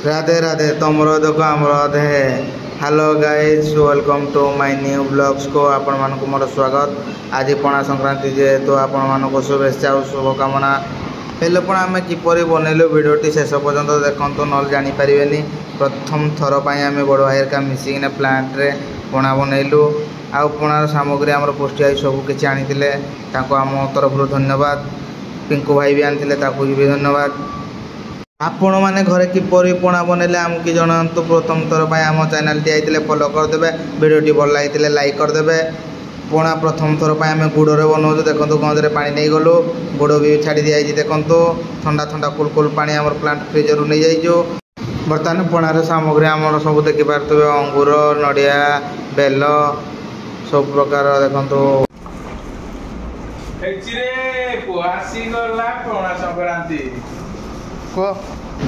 राधे राधे तुमरो देखो आमर अधे hello guys welcome to my new blogs को आपण मान को मोर स्वागत। आज पणा संक्रांति जेहेतु आपण मान को शुभेच्छा और शुभकामना। हेल्ले पण आम किपरि बनैलु वीडियोटी शेष पर्यंत देखंतु नल जानी परिबेनी। प्रथम थर पई आम बड़ भाई का मिसिंग प्लांट रे पणा बनैलु आउ पणार सामग्री आमर पोस्ट आई सब किछि आनिथिले ताको आम तरफ धन्यवाद। पिंकू भाई भी आनिथिले ताको भी धन्यवाद। आपण मैंने घरे किपरि पणा बनैले आमको जनातु। प्रथम थर पर आम चैनल टी आइले फॉलो करदे, वीडियोटी भल लगी लाइक करदे। पणा प्रथम थर पर आम गुड़े बनाऊँ देखो गंजे पानी नहीं गलु गुड़ भी छाड़ी दिखाई देखो ठंडा ठंडा कुल कुल पानी आम प्लांट फ्रिजर नहीं जाइए। बर्तमान पणार सामग्री आम सब देखिपे अंगूर नड़िया बेल सब प्रकार देखो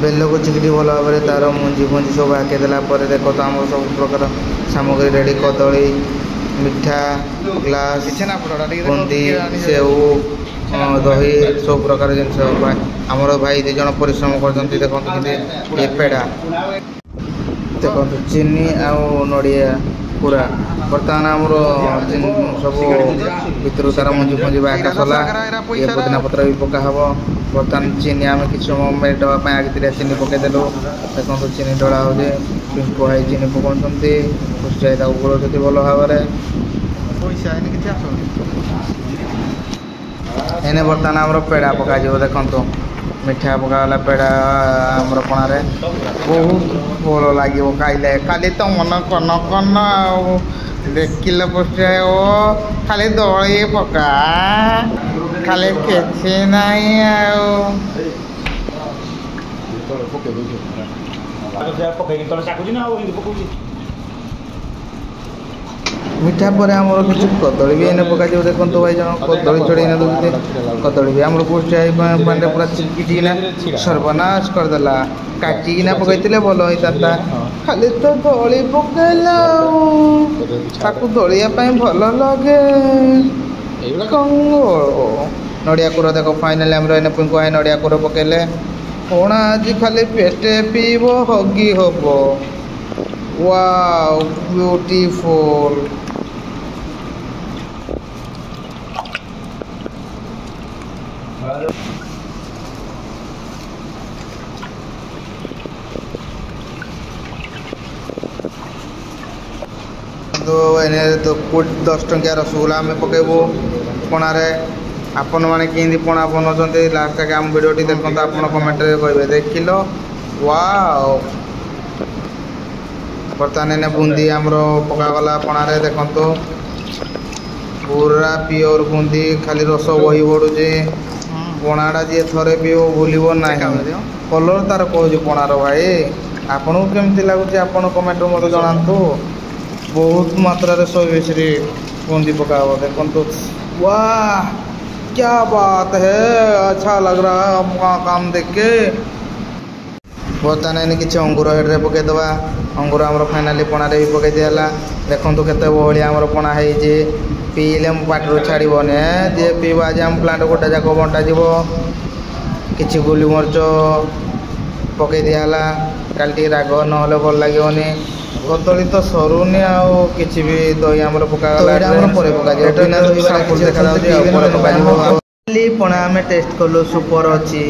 बेल को चिकटी भल भाव में तार मुंजी फुंजी सब आकेदेला देख तो आम सब प्रकार सामग्री रेडी कदली मिठा ग्लास बुंदी सेव दही सब प्रकार जिनस आमर भाई दीज परिश्रम कर देखते ये पेड़ा देखो चीनी आउ नड़िया पूरा बर्तमान आमर सब भर तार मुंजी फुंजी बाका सला ये पुदीना पत्र भी पका हम। बर्तमान चीनी आम कि समय डबापी आगे चीनी पकईदेलु देखो चीनी डला हो पिंकू भाई चीनी पकाउंट खुशी गोलती भल भाव एने बर्तमान आमर पेड़ा पका देखो मिठा पकाला पेड़ा आमर पणारे बहुत भल लगे खाइले खाली तो मन कन कन देखिले पोस्ट ओ खाली दली पका खाली किसी नहीं मिठा पर आमर किसी कदली भी पका देखो भाई जन कदली चढ़े दूसरे कदली भी आम पोस्ट पानी पूरा चिटकिना सर्वनाश करदेला काटिना पकईले भल होता खाली तो दली पकईला दलिया भल लगे नड़िया कोर देख फाइनाली आम पिंकू भाई नड़िया कोर पकईले पणा आज खाली पेटे पीब हगी हम। वाओ ब्यूटीफुल तो 10 टंकिया रसगुल्ला आम पकेबू पणारे आपण मैंने कि पणा बनाऊँ लास्ट तक आम वीडियोटी देखो आप कमेंट कहे देख लो वाओ। बर्तमान एने बूंदी आमर पकागला पणारे देखो पूरा प्योर बूंदी खाली रस बही बढ़ुचे पणाटा जी थे पीब भूल ना कलर तार कहूँ पणार भाई आपन को केमती लगुच आप कमेंट मत जनातु। बहुत मात्रा रे 120 बूंदी पका देखो वाह क्या बात है अच्छा लग रहा है आपका काम देख के। बर्तमान किसी अंगूर हेड्रे पकईदे अंगूर आम फाइनाली पणारे भी पकई दिला देखो केते बहलिया आम पणा है पीले पाटू छाड़बने जे पीवा आज आम प्लांट गोटा जाक बंटा कि गोली मरीच पकई दिला काली राग ना भल लगे कदली तो सरुनी आछि भी दही आम पकागला पका पणा आम टेस्ट कलु सुपर अच्छी